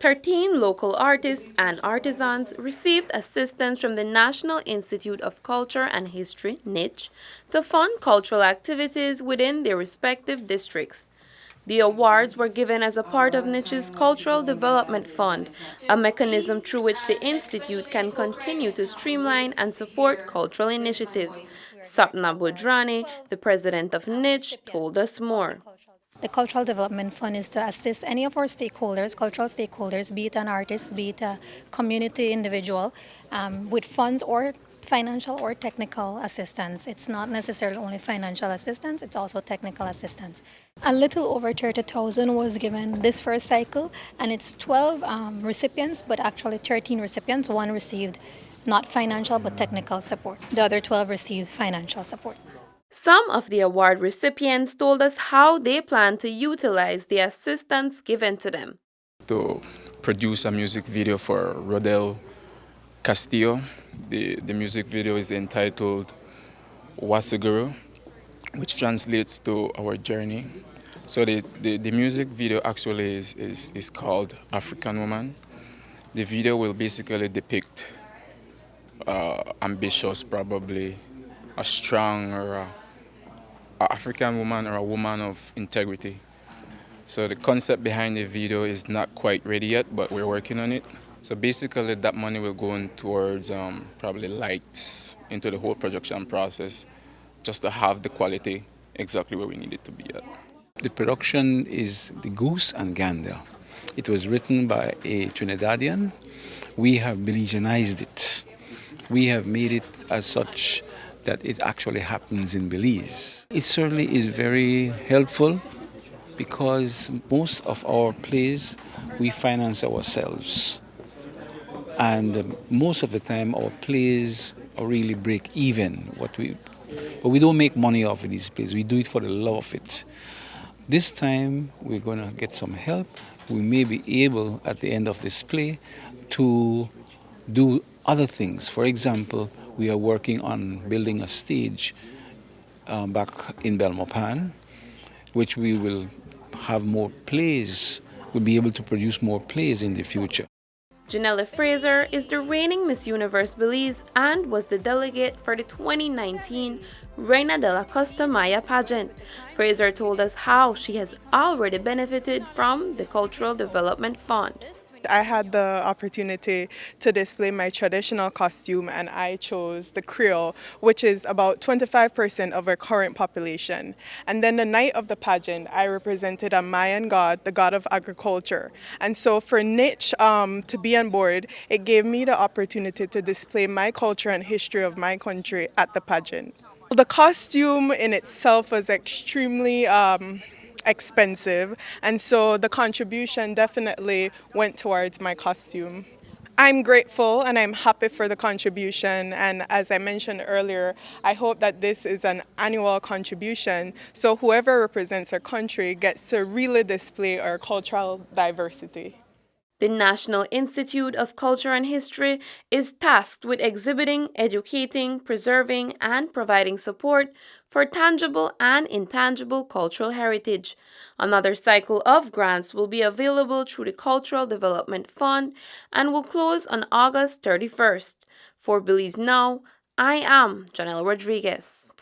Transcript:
13 local artists and artisans received assistance from the National Institute of Culture and History (NICH) to fund cultural activities within their respective districts. The awards were given as a part of NICH's Cultural Development Fund, a mechanism through which the institute can continue to streamline and support cultural initiatives. Sapna Budrani, the president of NICH, told us more. The Cultural Development Fund is to assist any of our stakeholders, cultural stakeholders, be it an artist, be it a community individual, with funds or financial or technical assistance. It's not necessarily only financial assistance, it's also technical assistance. A little over 30,000 was given this first cycle, and it's 12 recipients, but actually 13 recipients. One received not financial but technical support. The other 12 received financial support. Some of the award recipients told us how they plan to utilize the assistance given to them. To produce a music video for Rodel Castillo. The music video is entitled Wasuguru, which translates to Our Journey. So the music video actually is called African Woman. The video will basically depict ambitious, probably a strong or a African woman or a woman of integrity. So the concept behind the video is not quite ready yet, but we're working on it. So basically that money will go in towards probably lights into the whole production process, just to have the quality exactly where we need it to be at. The production is The Goose and Gander. It was written by a Trinidadian. We have Belizeanized it. We have made it as such that it actually happens in Belize. It certainly is very helpful because most of our plays we finance ourselves. And most of the time our plays are really break even. But we don't make money off of these plays. We do it for the love of it. This time we're going to get some help. We may be able at the end of this play to do other things. For example, we are working on building a stage back in Belmopan, which we will have more plays. We'll be able to produce more plays in the future. Janella Fraser is the reigning Miss Universe Belize and was the delegate for the 2019 Reina de la Costa Maya pageant. Fraser told us how she has already benefited from the Cultural Development Fund. I had the opportunity to display my traditional costume, and I chose the Creole, which is about 25% of our current population. And then the night of the pageant, I represented a Mayan god, the god of agriculture. And so for NICH to be on board, it gave me the opportunity to display my culture and history of my country at the pageant. The costume in itself was extremely expensive, and so the contribution definitely went towards my costume. I'm grateful and I'm happy for the contribution, and as I mentioned earlier, I hope that this is an annual contribution so whoever represents our country gets to really display our cultural diversity. The National Institute of Culture and History is tasked with exhibiting, educating, preserving, and providing support for tangible and intangible cultural heritage. Another cycle of grants will be available through the Cultural Development Fund and will close on August 31st. For Belize Now, I am Janelle Rodriguez.